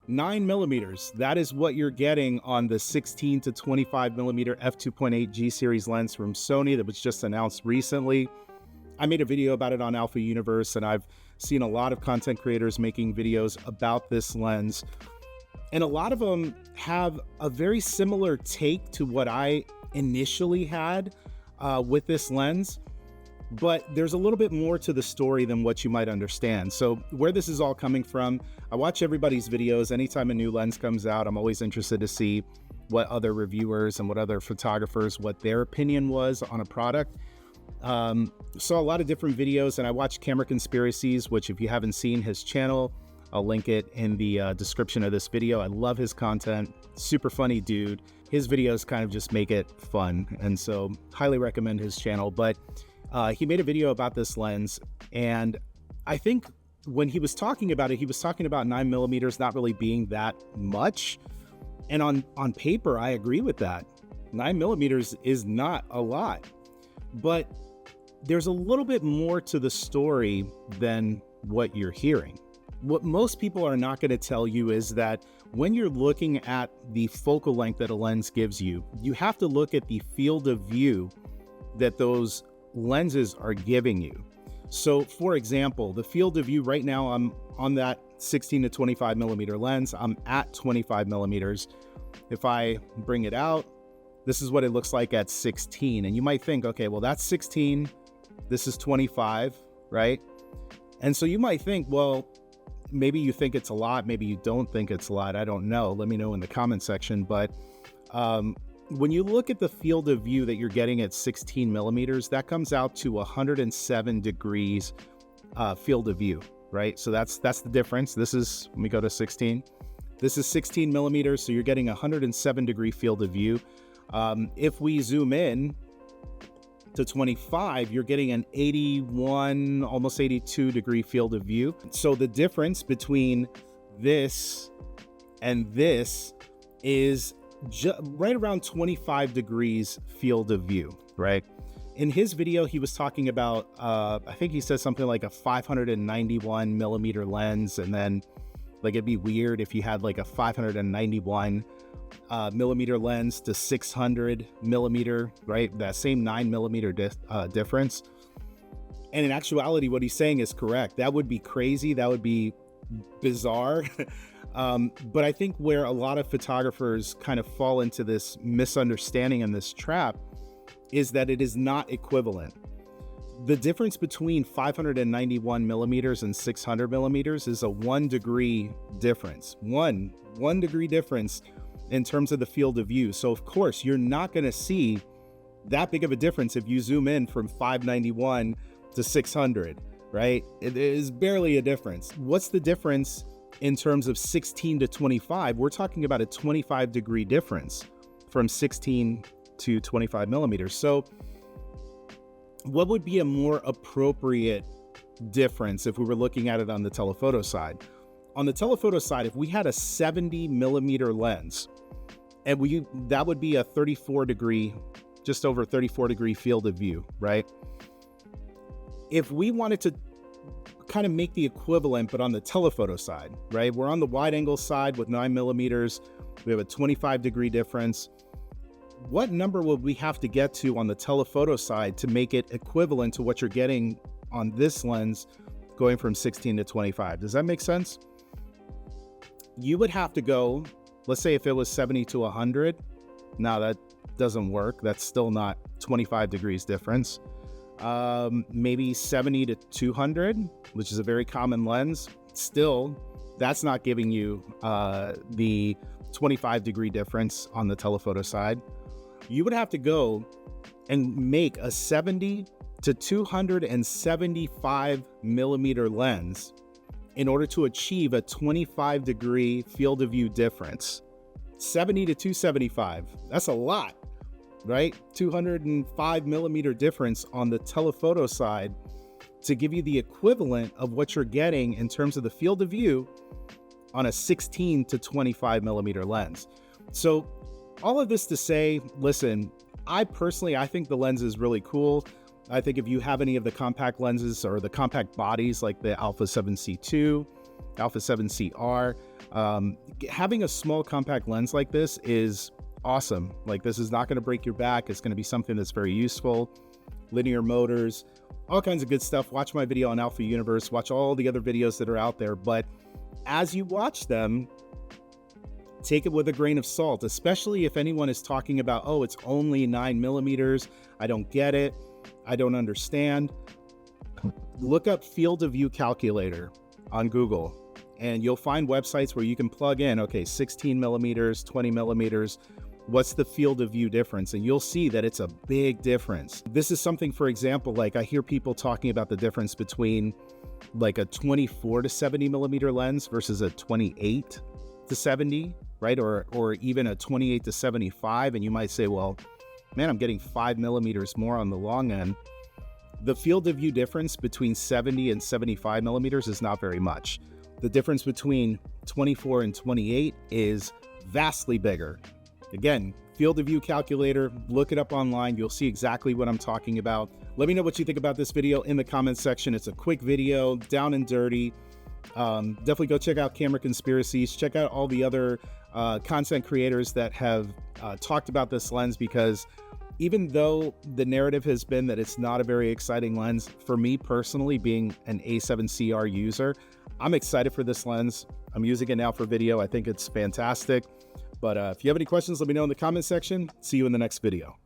9 millimeters. That is what you're getting on the 16 to 25 millimeter f2.8 G series lens from Sony that was just announced recently. I made a video about it on Alpha Universe, and I've seen a lot of content creators making videos about this lens. And a lot of them have a very similar take to what I initially had with this lens. But there's a little bit more to the story than what you might understand. So where this is all coming from, I watch everybody's videos. Anytime a new lens comes out, I'm always interested to see what other reviewers and what other photographers, what their opinion was on a product. Saw a lot of different videos, and I watched Camera Conspiracies, which if you haven't seen his channel, I'll link it in the description of this video. I love his content, super funny dude. His videos kind of just make it fun, and so highly recommend his channel. But he made a video about this lens, and I think when he was talking about it, he was talking about 9 millimeters not really being that much. And on paper, I agree with that. 9 millimeters is not a lot, but there's a little bit more to the story than what you're hearing. What most people are not going to tell you is that when you're looking at the focal length that a lens gives you, you have to look at the field of view that those lenses are giving you. So for example, the field of view right now, I'm on that 16 to 25 millimeter lens. I'm at 25 millimeters. If I bring it out, this is what it looks like at 16. And you might think, okay, well, that's 16. This is 25, right? And so you might think, well, maybe you think it's a lot. Maybe you don't think it's a lot. I don't know. Let me know in the comment section. But when you look at the field of view that you're getting at 16 millimeters, that comes out to 107 degrees field of view, right? So that's the difference. This is, let me go to 16. This is 16 millimeters, so you're getting 107 degree field of view. If we zoom in to 25, you're getting an 81, almost 82 degree field of view. So the difference between this and this is right around 25 degrees field of view, right? In his video, he was talking about, I think he said something like a 591 millimeter lens, and then like it'd be weird if you had like a 591 millimeter lens to 600 millimeter, right? That same 9 millimeter difference. And in actuality, what he's saying is correct. That would be crazy. That would be bizarre. But I think where a lot of photographers kind of fall into this misunderstanding and this trap is that it is not equivalent. The difference between 591 millimeters and 600 millimeters is a 1 degree difference. One degree difference in terms of the field of view. So of course, you're not going to see that big of a difference if you zoom in from 591 to 600, right? It is barely a difference. What's the difference in terms of 16 to 25? We're talking about a 25 degree difference from 16 to 25 millimeters. So what would be a more appropriate difference if we were looking at it on the telephoto side? On the telephoto side, if we had a 70 millimeter lens, and that would be a 34 degree, just over 34 degree field of view, right? If we wanted to kind of make the equivalent, but on the telephoto side, right? We're on the wide angle side with 9 millimeters. We have a 25 degree difference. What number would we have to get to on the telephoto side to make it equivalent to what you're getting on this lens going from 16 to 25? Does that make sense? You would have to go, let's say if it was 70 to 100. Now that doesn't work. That's still not 25 degrees difference. Maybe 70 to 200, which is a very common lens. Still, that's not giving you the 25 degree difference on the telephoto side. You would have to go and make a 70 to 275 millimeter lens in order to achieve a 25 degree field of view difference. 70 to 275, that's a lot, right? 205 millimeter difference on the telephoto side to give you the equivalent of what you're getting in terms of the field of view on a 16 to 25 millimeter lens. So all of this to say, listen, I think the lens is really cool. I think if you have any of the compact lenses or the compact bodies like the Alpha 7C2 Alpha 7CR. Having a small compact lens like this is awesome. Like, this is not going to break your back. It's going to be something that's very useful. Linear motors, all kinds of good stuff. Watch my video on Alpha Universe. Watch all the other videos that are out there. But as you watch them, take it with a grain of salt, especially if anyone is talking about, oh, it's only 9mm. I don't get it. I don't understand. Look up field of view calculator on Google, and you'll find websites where you can plug in, okay, 16mm, 20mm. What's the field of view difference? And you'll see that it's a big difference. This is something, for example, like I hear people talking about the difference between like a 24 to 70mm lens versus a 28 to 70, right? Or even a 28 to 75. And you might say, well, man, I'm getting 5mm more on the long end. The field of view difference between 70 and 75mm is not very much. The difference between 24 and 28 is vastly bigger. Again, field of view calculator, look it up online. You'll see exactly what I'm talking about. Let me know what you think about this video in the comments section. It's a quick video, down and dirty. Definitely go check out Camera Conspiracies. Check out all the other content creators that have talked about this lens, because even though the narrative has been that it's not a very exciting lens, for me personally, being an A7CR user, I'm excited for this lens. I'm using it now for video. I think it's fantastic. But if you have any questions, let me know in the comment section. See you in the next video.